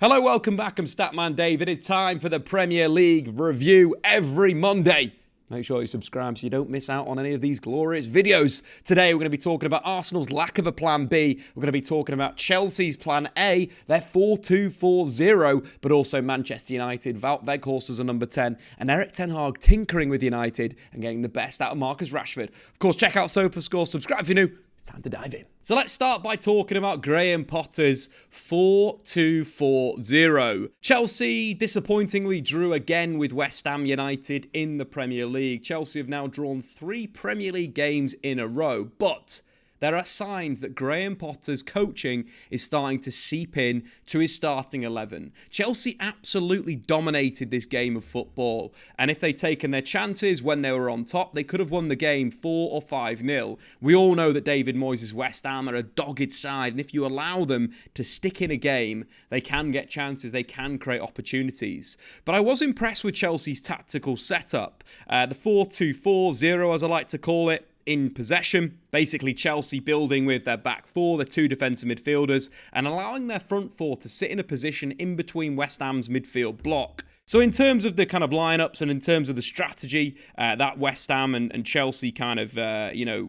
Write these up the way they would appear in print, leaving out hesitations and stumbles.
Hello, welcome back. I'm Statman Dave. It is time for the Premier League review every Monday. Make sure you subscribe so you don't miss out on any of these glorious videos. Today, we're going to be talking about Arsenal's lack of a plan B. We're going to be talking about Chelsea's plan A, their 4-2-4-0, but also Manchester United, Wout Weghorst as a number 10, and Erik Ten Hag tinkering with United and getting the best out of Marcus Rashford. Of course, check out SofaScore, subscribe if you're new. It's time to dive in. So let's start by talking about Graham Potter's 4-2-4-0. Chelsea disappointingly drew again with West Ham United in the Premier League. Chelsea have now drawn 3 Premier League games in a row, but there are signs that Graham Potter's coaching is starting to seep in to his starting 11. Chelsea absolutely dominated this game of football, and if they'd taken their chances when they were on top, they could have won the game 4 or 5-0. We all know that David Moyes' West Ham are a dogged side, and if you allow them to stick in a game, they can get chances, they can create opportunities. But I was impressed with Chelsea's tactical setup. The 4-2-4-0, as I like to call it, in possession. Basically, Chelsea building with their back four, their 2 defensive midfielders, and allowing their front four to sit in a position in between West Ham's midfield block. So in terms of the kind of lineups and in terms of the strategy that West Ham and Chelsea kind of,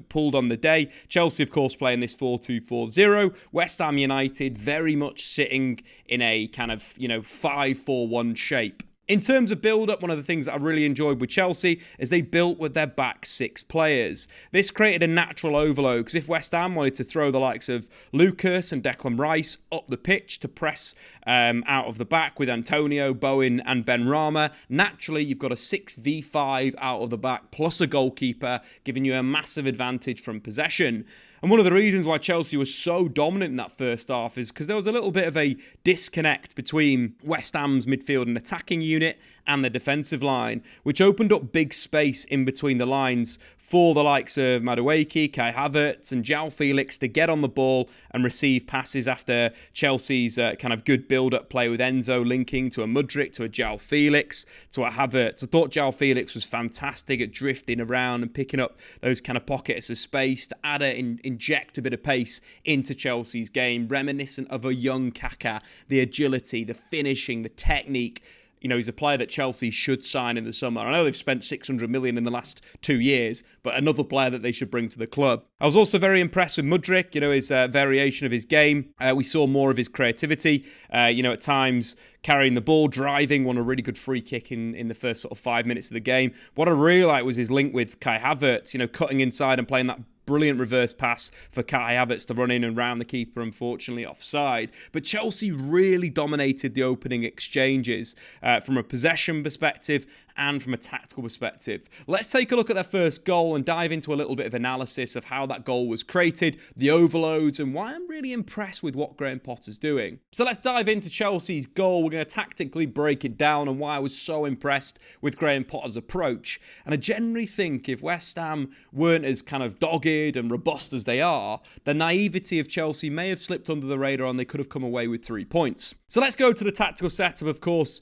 pulled on the day, Chelsea, of course, playing this 4-2-4-0. West Ham United very much sitting in a kind of, 5-4-1 shape. In terms of build-up, one of the things that I really enjoyed with Chelsea is they built with their back 6 players. This created a natural overload, because if West Ham wanted to throw the likes of Lucas and Declan Rice up the pitch to press out of the back with Antonio, Bowen and Benrahma, naturally you've got a 6v5 out of the back plus a goalkeeper, giving you a massive advantage from possession. And one of the reasons why Chelsea was so dominant in that first half is because there was a little bit of a disconnect between West Ham's midfield and attacking unit and the defensive line, which opened up big space in between the lines for the likes of Madueke, Kai Havertz and João Felix to get on the ball and receive passes after Chelsea's kind of good build-up play with Enzo linking to a Mudryk, to a João Felix, to a Havertz. I thought João Felix was fantastic at drifting around and picking up those kind of pockets of space to add inject a bit of pace into Chelsea's game, reminiscent of a young Kaká, the agility, the finishing, the technique. He's a player that Chelsea should sign in the summer. I know they've spent 600 million in the last 2 years, but another player that they should bring to the club. I was also very impressed with Mudryk, his variation of his game. We saw more of his creativity, at times carrying the ball, driving, won a really good free kick in the first sort of 5 minutes of the game. What I really liked was his link with Kai Havertz, cutting inside and playing that brilliant reverse pass for Kai Havertz to run in and round the keeper, unfortunately offside. But Chelsea really dominated the opening exchanges from a possession perspective and from a tactical perspective. Let's take a look at their first goal and dive into a little bit of analysis of how that goal was created, the overloads, and why I'm really impressed with what Graham Potter's doing. So let's dive into Chelsea's goal. We're going to tactically break it down and why I was so impressed with Graham Potter's approach. And I generally think if West Ham weren't as kind of dogged and robust as they are, the naivety of Chelsea may have slipped under the radar and they could have come away with 3 points. So let's go to the tactical setup. Of course,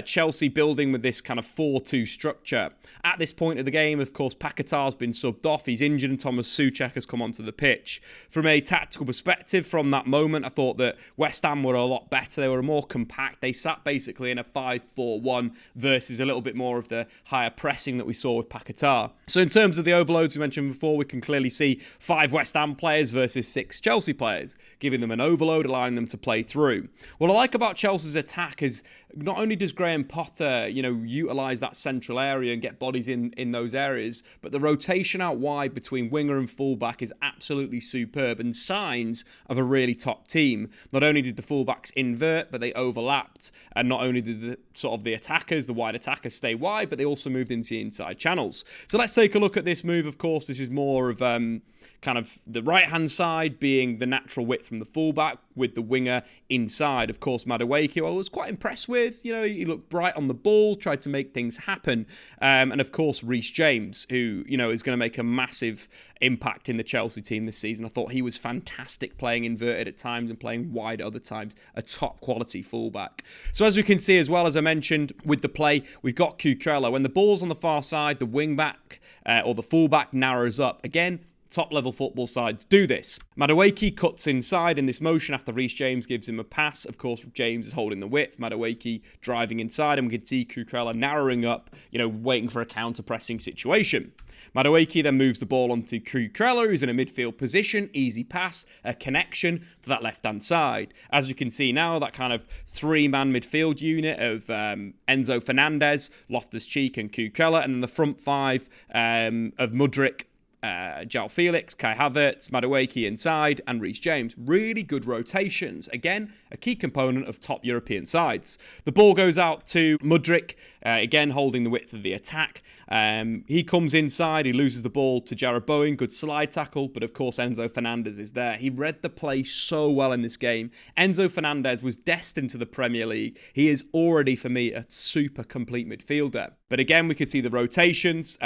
Chelsea building with this kind of 4-2 structure. At this point of the game, of course, Paquetá's been subbed off. He's injured and Thomas Souček has come onto the pitch. From a tactical perspective, from that moment, I thought that West Ham were a lot better. They were more compact. They sat basically in a 5-4-1 versus a little bit more of the higher pressing that we saw with Paquetá. So in terms of the overloads we mentioned before, we can clearly see 5 West Ham players versus 6 Chelsea players, giving them an overload, allowing them to play through. What I like about Chelsea's attack is not only does Graham Potter, utilise that central area and get bodies in those areas, but the rotation out wide between winger and fullback is absolutely superb and signs of a really top team. Not only did the fullbacks invert, but they overlapped, and not only did the attackers, the wide attackers, stay wide, but they also moved into the inside channels. So let's take a look at this move. Of course, this is more of kind of the right-hand side being the natural width from the fullback with the winger inside. Of course, Madueke, I was quite impressed with. He looked bright on the ball, tried to make things happen. And of course, Reece James, who, is going to make a massive impact in the Chelsea team this season. I thought he was fantastic playing inverted at times and playing wide at other times. A top quality fullback. So as we can see as well, as I mentioned, with the play, we've got Cucurella. When the ball's on the far side, the wing back or the fullback narrows up. Again, top-level football sides do this. Madueke cuts inside in this motion after Reece James gives him a pass. Of course, James is holding the width. Madueke driving inside, and we can see Cucurella narrowing up, waiting for a counter-pressing situation. Madueke then moves the ball onto Cucurella, who's in a midfield position. Easy pass, a connection to that left-hand side. As you can see now, that kind of three-man midfield unit of Enzo Fernandez, Loftus-Cheek and Cucurella, and then the front five of Mudryk, João Felix, Kai Havertz, Madueke inside, and Reece James. Really good rotations. Again, a key component of top European sides. The ball goes out to Mudryk, again holding the width of the attack. He comes inside, he loses the ball to Jarrod Bowen. Good slide tackle, but of course Enzo Fernandez is there. He read the play so well in this game. Enzo Fernandez was destined to the Premier League. He is already, for me, a super complete midfielder. But again, we could see the rotations.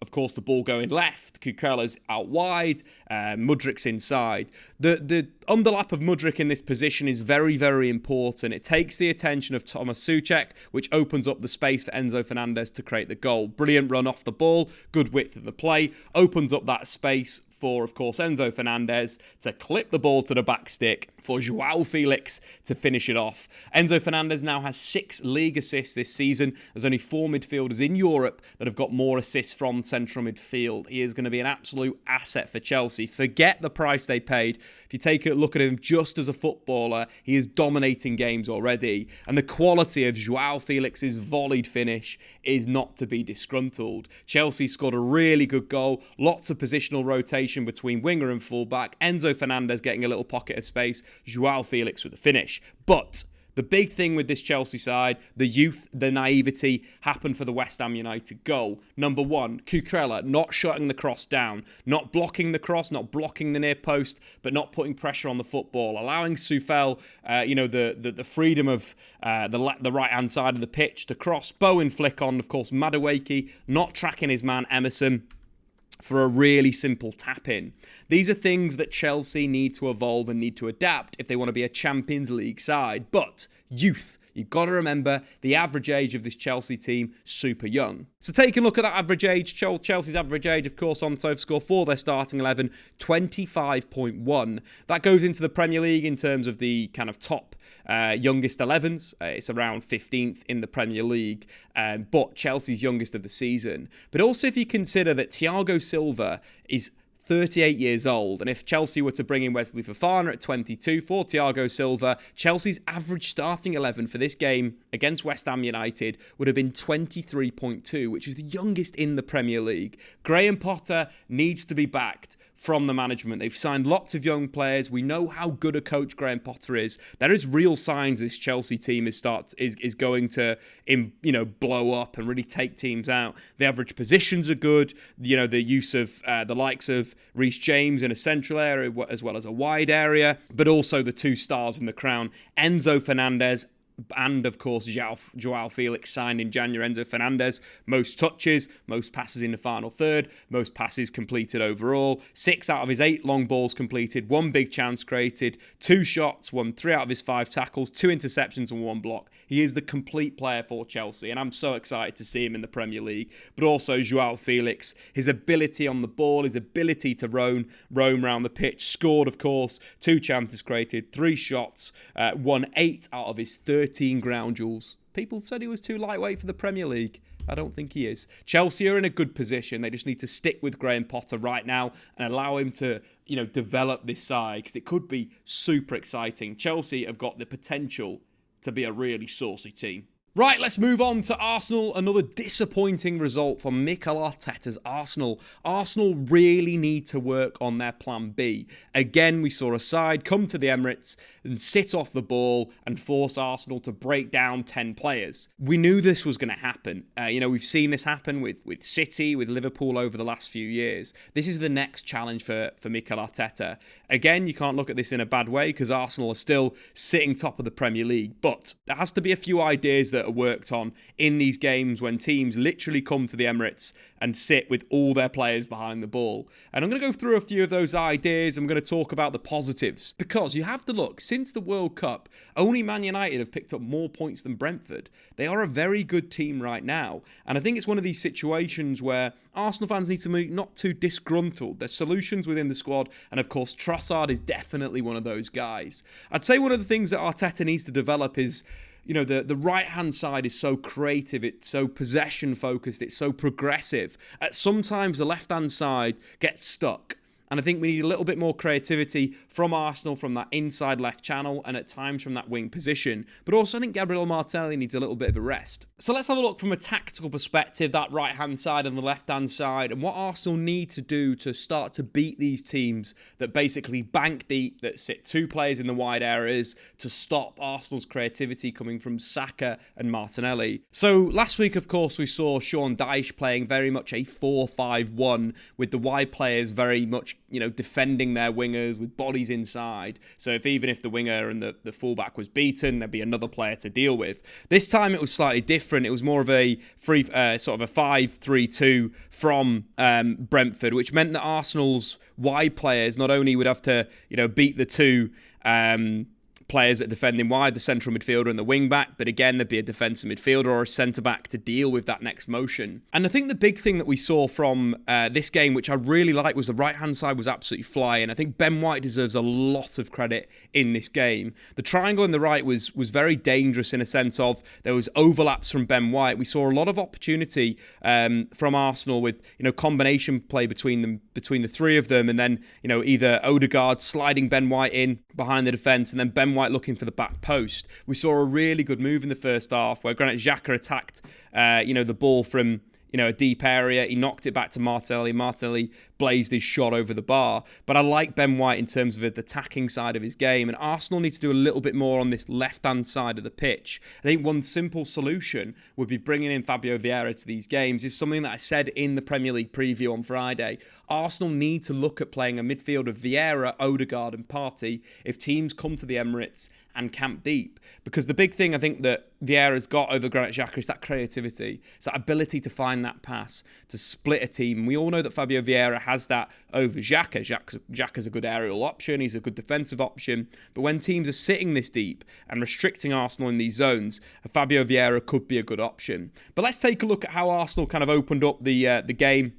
Of course, the ball going left. Cucurella's out wide. Mudryk's inside. The underlap of Mudryk in this position is very, very important. It takes the attention of Thomas Souček, which opens up the space for Enzo Fernandez to create the goal. Brilliant run off the ball. Good width of the play. Opens up that space for, of course, Enzo Fernandez to clip the ball to the back stick for João Felix to finish it off. Enzo Fernandez now has 6 league assists this season. There's only 4 midfielders in Europe that have got more assists from central midfield. He is going to be an absolute asset for Chelsea. Forget the price they paid. If you take a look at him just as a footballer, he is dominating games already. And the quality of João Felix's volleyed finish is not to be disgruntled. Chelsea scored a really good goal. Lots of positional rotation between winger and fullback. Enzo Fernandez getting a little pocket of space. João Felix with the finish. But the big thing with this Chelsea side, the youth, the naivety, happened for the West Ham United goal. Number 1, Cucurella not shutting the cross down, not blocking the cross, not blocking the near post, but not putting pressure on the football, allowing Soufel, the freedom of the right-hand side of the pitch to cross. Bowen flick on, of course, Madueke not tracking his man Emerson for a really simple tap-in. These are things that Chelsea need to evolve and need to adapt if they want to be a Champions League side. But youth, you've got to remember the average age of this Chelsea team, super young. So take a look at that average age. Chelsea's average age, of course, on SofaScore for their starting 11, 25.1. That goes into the Premier League in terms of the kind of top youngest 11s. It's around 15th in the Premier League, but Chelsea's youngest of the season. But also if you consider that Thiago Silva is 38 years old, and if Chelsea were to bring in Wesley Fofana at 22 for Thiago Silva, Chelsea's average starting 11 for this game against West Ham United would have been 23.2, which is the youngest in the Premier League. Graham Potter needs to be backed from the management. They've signed lots of young players. We know how good a coach Graham Potter is. There is real signs this Chelsea team is going to blow up and really take teams out. The average positions are good. The use of the likes of Reece James in a central area as well as a wide area, but also the 2 stars in the crown, Enzo Fernandez and, of course, João Felix signed in January. Enzo Fernandez, most touches, most passes in the final third, most passes completed overall. 6 out of his 8 long balls completed, 1 big chance created, 2 shots, won 3 out of his 5 tackles, 2 interceptions and 1 block. He is the complete player for Chelsea, and I'm so excited to see him in the Premier League. But also João Felix, his ability on the ball, his ability to roam around the pitch, scored, of course, 2 chances created, 3 shots, won 8 out of his 13 ground duels. People said he was too lightweight for the Premier League. I don't think he is. Chelsea are in a good position. They just need to stick with Graham Potter right now and allow him to, develop this side, because it could be super exciting. Chelsea have got the potential to be a really saucy team. Right, let's move on to Arsenal. Another disappointing result for Mikel Arteta's Arsenal. Arsenal really need to work on their plan B. Again, we saw a side come to the Emirates and sit off the ball and force Arsenal to break down 10 players. We knew this was going to happen. We've seen this happen with City, with Liverpool over the last few years. This is the next challenge for Mikel Arteta. Again, you can't look at this in a bad way because Arsenal are still sitting top of the Premier League, but there has to be a few ideas that that are worked on in these games when teams literally come to the Emirates and sit with all their players behind the ball. And I'm going to go through a few of those ideas. I'm going to talk about the positives, because you have to look, since the World Cup, only Man United have picked up more points than Brentford. They are a very good team right now. And I think it's one of these situations where Arsenal fans need to be not too disgruntled. There's solutions within the squad, and of course Trossard is definitely one of those guys. I'd say one of the things that Arteta needs to develop is, you know, the right-hand side is so creative, it's so possession-focused, it's so progressive. Sometimes the left-hand side gets stuck. And I think we need a little bit more creativity from Arsenal, from that inside left channel, and at times from that wing position. But also I think Gabriel Martinelli needs a little bit of a rest. So let's have a look from a tactical perspective, that right-hand side and the left-hand side, and what Arsenal need to do to start to beat these teams that basically bank deep, that sit two players in the wide areas, to stop Arsenal's creativity coming from Saka and Martinelli. So last week, of course, we saw Sean Dyche playing very much a 4-5-1 with the wide players very much, you know, defending their wingers with bodies inside. So even if the winger and the fullback was beaten, there'd be another player to deal with. This time it was slightly different. It was more of a sort of a 5-3-2 from Brentford, which meant that Arsenal's wide players not only would have to, you know, beat the two players that defend in wide, the central midfielder and the wing back, but again there'd be a defensive midfielder or a centre back to deal with that next motion. And I think the big thing that we saw from this game, which I really liked, was the right hand side was absolutely flying. I think Ben White deserves a lot of credit in this game. The triangle in the right was very dangerous in a sense of there was overlaps from Ben White. We saw a lot of opportunity from Arsenal with, you know, combination play between the three of them, and then, you know, either Odegaard sliding Ben White in behind the defence and then Ben White looking for the back post. We saw a really good move in the first half where Granit Xhaka attacked, the ball from, you know, a deep area. He knocked it back to Martinelli. Martinelli blazed his shot over the bar. But I like Ben White in terms of the attacking side of his game. And Arsenal need to do a little bit more on this left-hand side of the pitch. I think one simple solution would be bringing in Fabio Vieira to these games. Is something that I said in the Premier League preview on Friday. Arsenal need to look at playing a midfield of Vieira, Odegaard and Partey if teams come to the Emirates and camp deep. Because the big thing I think that Vieira's got over Granit Xhaka is that creativity. It's that ability to find that pass, to split a team. We all know that Fabio Vieira has that over Xhaka. Xhaka's a good aerial option. He's a good defensive option. But when teams are sitting this deep and restricting Arsenal in these zones, Fabio Vieira could be a good option. But let's take a look at how Arsenal kind of opened up the game.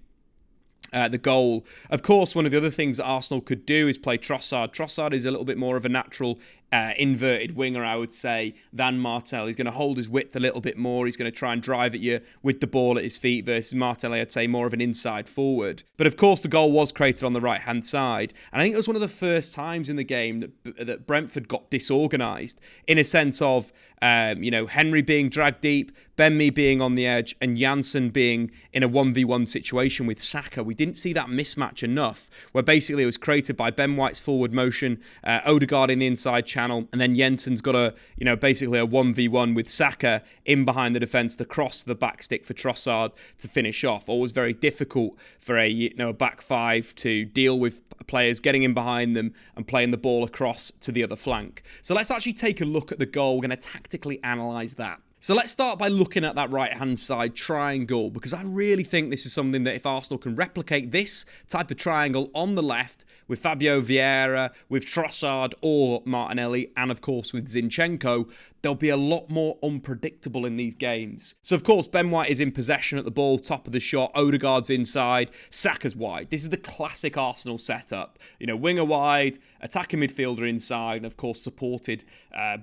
The goal. Of course, one of the other things that Arsenal could do is play Trossard. Trossard is a little bit more of a natural inverted winger, I would say, than Martinelli. He's going to hold his width a little bit more. He's going to try and drive at you with the ball at his feet versus Martinelli, I'd say, more of an inside forward. But of course, the goal was created on the right-hand side. And I think it was one of the first times in the game that Brentford got disorganised in a sense of, Henry being dragged deep, Ben-Mee being on the edge, and Janssen being in a 1v1 situation with Saka. We didn't see that mismatch enough, where basically it was created by Ben White's forward motion, Odegaard in the inside channel, and then Jensen's got basically a 1v1 with Saka in behind the defence to cross the back stick for Trossard to finish off. Always very difficult for a back five to deal with players getting in behind them and playing the ball across to the other flank. So let's actually take a look at the goal. We're going to tactically analyse that. So let's start by looking at that right-hand side triangle, because I really think this is something that if Arsenal can replicate this type of triangle on the left with Fabio Vieira, with Trossard or Martinelli, and of course with Zinchenko, they'll be a lot more unpredictable in these games. So of course Ben White is in possession at the ball, top of the shot, Odegaard's inside, Saka's wide. This is the classic Arsenal setup. Winger wide, attacking midfielder inside, and of course supported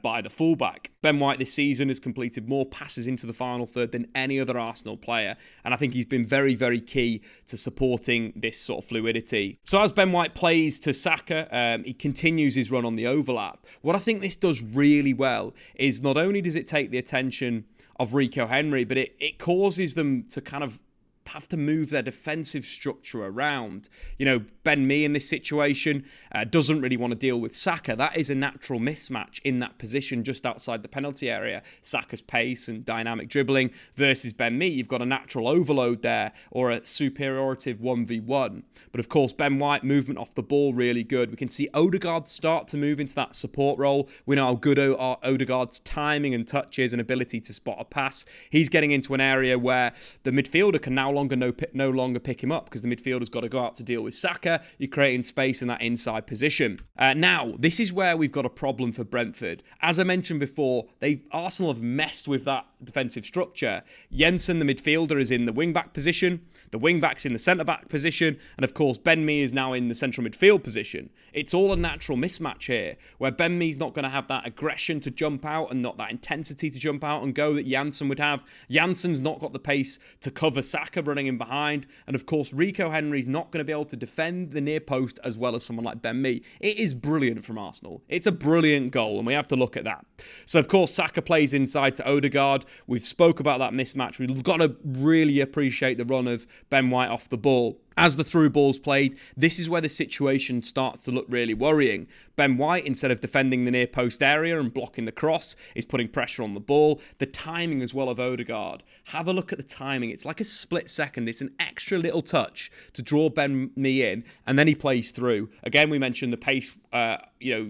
by the fullback. Ben White this season has completed more passes into the final third than any other Arsenal player, and I think he's been very, very key to supporting this sort of fluidity. So as Ben White plays to Saka, he continues his run on the overlap. What I think this does really well is not only does it take the attention of Rico Henry, but it causes them to kind of have to move their defensive structure around. You know, Ben Mee in this situation doesn't really want to deal with Saka. That is a natural mismatch in that position just outside the penalty area. Saka's pace and dynamic dribbling versus Ben Mee. You've got a natural overload there, or a superiorative 1v1. But of course, Ben White, movement off the ball, really good. We can see Odegaard start to move into that support role. We know how good Odegaard's timing and touches and ability to spot a pass. He's getting into an area where the midfielder can no longer pick him up, because the midfielder's got to go out to deal with Saka. You're creating space in that inside position. Now, this is where we've got a problem for Brentford. As I mentioned before, Arsenal have messed with that defensive structure. Jensen, the midfielder, is in the wing-back position. The wing-back's in the centre-back position. And of course, Ben Mee is now in the central midfield position. It's all a natural mismatch here, where Ben Mee's not going to have that aggression to jump out and not that intensity to jump out and go that Janssen would have. Janssen's not got the pace to cover Saka running in behind. And of course, Rico Henry's not going to be able to defend the near post as well as someone like Ben Mee. It is brilliant from Arsenal. It's a brilliant goal, and we have to look at that. So of course, Saka plays inside to Odegaard. We've spoke about that mismatch. We've got to really appreciate the run of Ben White off the ball. As the through ball's played, this is where the situation starts to look really worrying. Ben White, instead of defending the near post area and blocking the cross, is putting pressure on the ball. The timing as well of Odegaard. Have a look at the timing. It's like a split second. It's an extra little touch to draw Ben Mee in, and then he plays through. Again, we mentioned the pace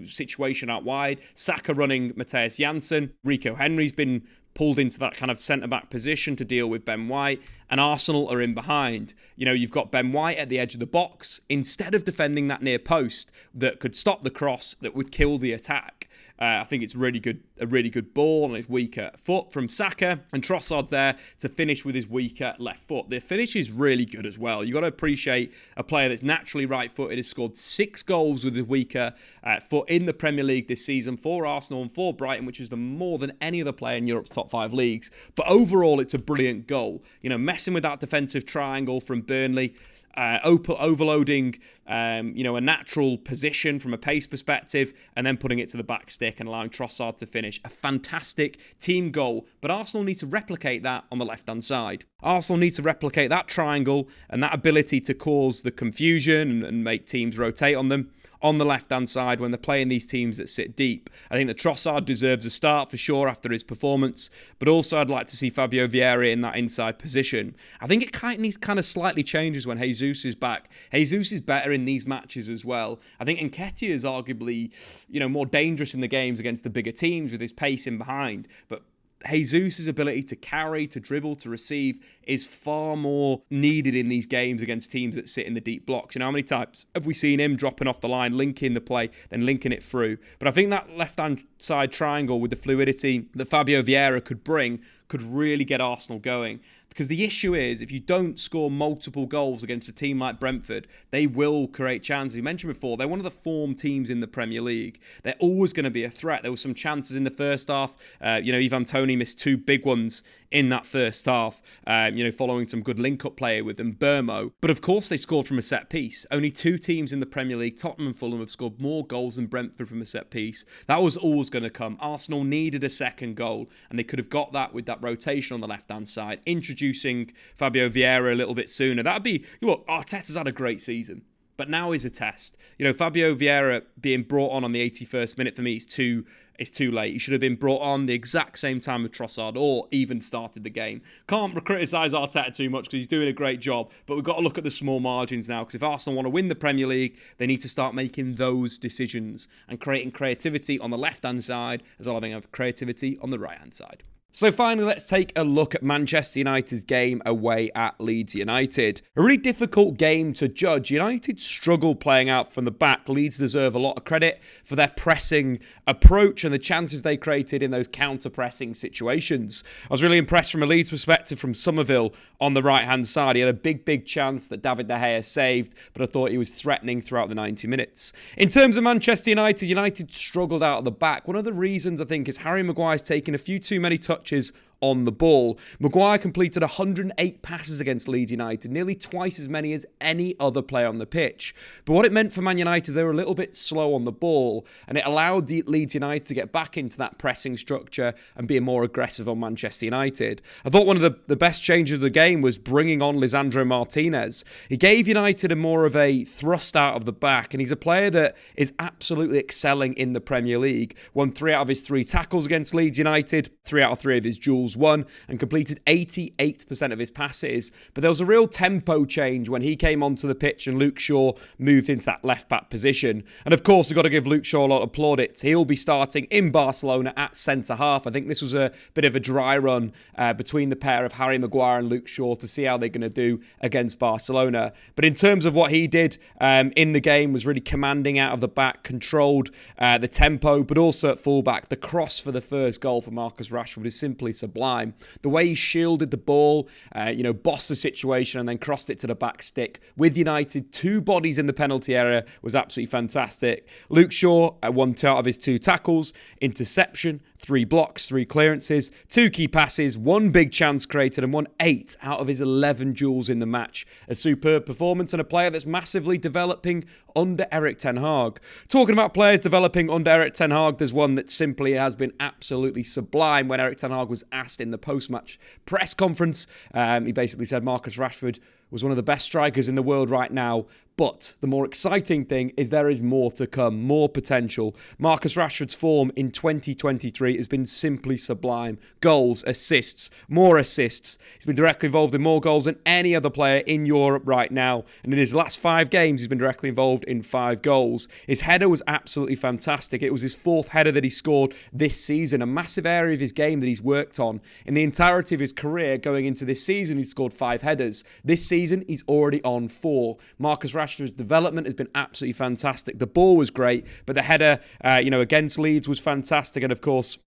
situation out wide. Saka running Matthias Janssen. Rico Henry's been pulled into that kind of centre-back position to deal with Ben White, and Arsenal are in behind. You know, you've got Ben White at the edge of the box. Instead of defending that near post that could stop the cross, that would kill the attack, I think it's a really good ball on his weaker foot from Saka, and Trossard there to finish with his weaker left foot. The finish is really good as well. You've got to appreciate a player that's naturally right-footed, has scored 6 goals with his weaker foot in the Premier League this season for Arsenal and for Brighton, which is more than any other player in Europe's top 5 leagues. But overall, it's a brilliant goal. You know, messing with that defensive triangle from Burnley, overloading, a natural position from a pace perspective, and then putting it to the back stick and allowing Trossard to finish. A fantastic team goal, but Arsenal need to replicate that on the left-hand side. Arsenal need to replicate that triangle and that ability to cause the confusion and make teams rotate on them on the left-hand side when they're playing these teams that sit deep. I think that Trossard deserves a start for sure after his performance, but also I'd like to see Fabio Vieira in that inside position. I think it kind of slightly changes when Jesus is back. Jesus is better in these matches as well. I think Nketiah is arguably, more dangerous in the games against the bigger teams with his pace in behind, but Jesus' ability to carry, to dribble, to receive is far more needed in these games against teams that sit in the deep blocks. You know, how many times have we seen him dropping off the line, linking the play, then linking it through? But I think that left-hand side triangle with the fluidity that Fabio Vieira could bring could really get Arsenal going. Because the issue is, if you don't score multiple goals against a team like Brentford, they will create chances. You mentioned before, they're one of the form teams in the Premier League. They're always going to be a threat. There were some chances in the first half. Ivan Toney missed 2 big ones in that first half, following some good link-up play with Mbeumo. But of course, they scored from a set piece. Only 2 teams in the Premier League, Tottenham and Fulham, have scored more goals than Brentford from a set piece. That was always going to come. Arsenal needed a second goal, and they could have got that with that rotation on the left-hand side, introducing Fabio Vieira a little bit sooner. Arteta's had a great season, but now is a test. Fabio Vieira being brought on the 81st minute for me is too late. He should have been brought on the exact same time with Trossard, or even started the game. Can't criticise Arteta too much because he's doing a great job, but we've got to look at the small margins now, because if Arsenal want to win the Premier League, they need to start making those decisions and creating creativity on the left-hand side as well as having creativity on the right-hand side. So finally, let's take a look at Manchester United's game away at Leeds United. A really difficult game to judge. United struggled playing out from the back. Leeds deserve a lot of credit for their pressing approach and the chances they created in those counter-pressing situations. I was really impressed from a Leeds perspective from Somerville on the right-hand side. He had a big chance that David De Gea saved, but I thought he was threatening throughout the 90 minutes. In terms of Manchester United, United struggled out of the back. One of the reasons, I think, is Harry Maguire's taken a few too many touches on the ball. Maguire completed 108 passes against Leeds United, nearly twice as many as any other player on the pitch. But what it meant for Man United, they were a little bit slow on the ball, and it allowed Leeds United to get back into that pressing structure and be more aggressive on Manchester United. I thought one of the best changes of the game was bringing on Lisandro Martinez. He gave United a more of a thrust out of the back, and he's a player that is absolutely excelling in the Premier League. Won 3 out of his 3 tackles against Leeds United, 3 out of 3 of his duels won, and completed 88% of his passes. But there was a real tempo change when he came onto the pitch and Luke Shaw moved into that left-back position. And of course, we've got to give Luke Shaw a lot of plaudits. He'll be starting in Barcelona at centre-half. I think this was a bit of a dry run between the pair of Harry Maguire and Luke Shaw to see how they're going to do against Barcelona. But in terms of what he did in the game, was really commanding out of the back, controlled the tempo, but also at fullback. The cross for the first goal for Marcus Rashford is simply sublime. The way he shielded the ball, bossed the situation and then crossed it to the back stick. With United, 2 bodies in the penalty area was absolutely fantastic. Luke Shaw won 2 out of his 2 tackles, interception, 3 blocks, 3 clearances, 2 key passes, 1 big chance created and won 8 out of his 11 duels in the match. A superb performance and a player that's massively developing under Erik Ten Hag. Talking about players developing under Erik Ten Hag, there's one that simply has been absolutely sublime. When Erik Ten Hag was asked in the post-match press conference, he basically said Marcus Rashford was one of the best strikers in the world right now. But the more exciting thing is there is more to come, more potential. Marcus Rashford's form in 2023 has been simply sublime. Goals, assists, more assists. He's been directly involved in more goals than any other player in Europe right now. And in his last 5 games, he's been directly involved in 5 goals. His header was absolutely fantastic. It was his 4th header that he scored this season, a massive area of his game that he's worked on. In the entirety of his career going into this season, he's scored 5 headers. This season, he's already on 4. Marcus Rashford's development has been absolutely fantastic. The ball was great, but the header, against Leeds was fantastic. And of course,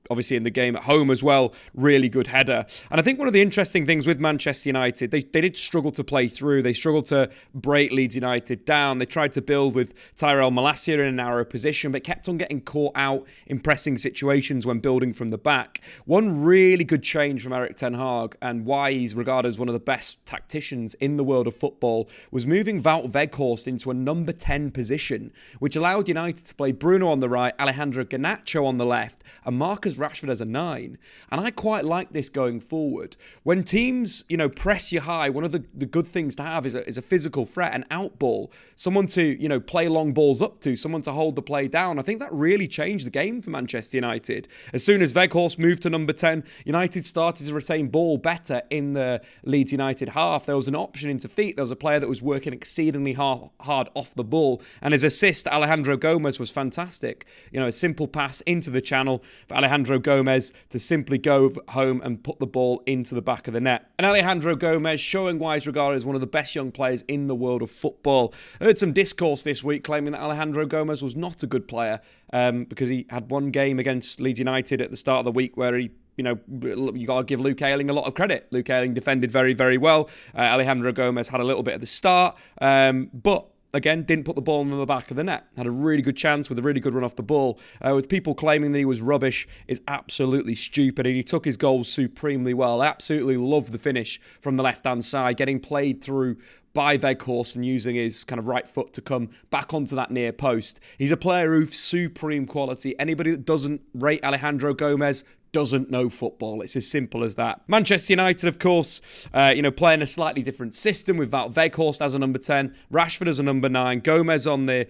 obviously in the game at home as well, really good header. And I think one of the interesting things with Manchester United, they did struggle to play through. They struggled to break Leeds United down. They tried to build with Tyrell Malacia in a narrow position, but kept on getting caught out in pressing situations when building from the back. One really good change from Erik Ten Hag, and why he's regarded as one of the best tacticians in the world of football, was moving Wout Weghorst into a number 10 position, which allowed United to play Bruno on the right, Alejandro Garnacho on the left, and Marcus Rashford as a 9. And I quite like this going forward. When teams, press you high, one of the good things to have is a physical threat, an out ball, someone to, play long balls up to, someone to hold the play down. I think that really changed the game for Manchester United. As soon as Weghorst moved to number 10, United started to retain ball better in the Leeds United half. There was an option into feet. There was a player that was working exceedingly hard off the ball. And his assist to Alejandro Gomez was fantastic. A simple pass into the channel for Alejandro Gomez to simply go home and put the ball into the back of the net. And Alejandro Gomez showing why he's regarded as one of the best young players in the world of football. I heard some discourse this week claiming that Alejandro Gomez was not a good player because he had one game against Leeds United at the start of the week where he you got to give Luke Ayling a lot of credit. Luke Ayling defended very, very well. Alejandro Gomez had a little bit at the start, but again, didn't put the ball in the back of the net. Had a really good chance with a really good run off the ball. With people claiming that he was rubbish is absolutely stupid, and he took his goals supremely well. I absolutely loved the finish from the left-hand side, getting played through by Weghorst and using his kind of right foot to come back onto that near post. He's a player of supreme quality. Anybody that doesn't rate Alejandro Gomez doesn't know football. It's as simple as that. Manchester United, of course, playing a slightly different system with Weghorst as a number 10, Rashford as a number 9, Gomez on the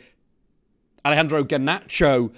Alejandro Garnacho,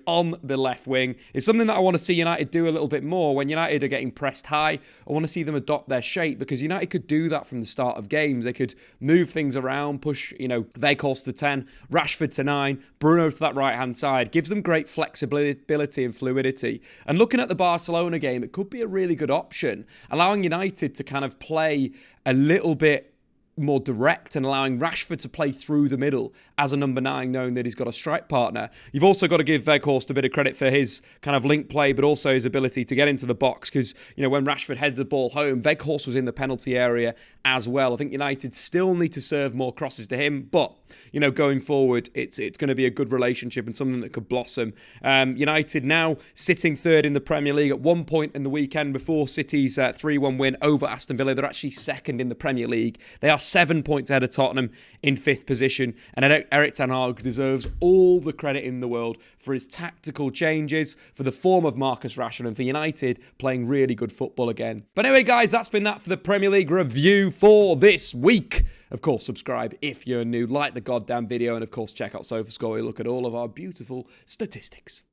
on the left wing. It's something that I want to see United do a little bit more. When United are getting pressed high, I want to see them adopt their shape, because United could do that from the start of games. They could move things around, push, Weghorst to 10, Rashford to 9, Bruno to that right-hand side. Gives them great flexibility and fluidity. And looking at the Barcelona game, it could be a really good option, allowing United to kind of play a little bit more direct and allowing Rashford to play through the middle as a number 9, knowing that he's got a strike partner. You've also got to give Weghorst a bit of credit for his kind of link play, but also his ability to get into the box, because, you know, when Rashford headed the ball home, Weghorst was in the penalty area as well. I think United still need to serve more crosses to him, but, you know, going forward, it's going to be a good relationship and something that could blossom. United now sitting third in the Premier League at one point in the weekend before City's 3-1 win over Aston Villa. They're actually second in the Premier League. They are 7 points ahead of Tottenham in 5th position. And Erik Ten Hag deserves all the credit in the world for his tactical changes, for the form of Marcus Rashford, and for United playing really good football again. But anyway, guys, that's been that for the Premier League review for this week. Of course, subscribe if you're new, like the goddamn video, and of course, check out SofaScore. We look at all of our beautiful statistics.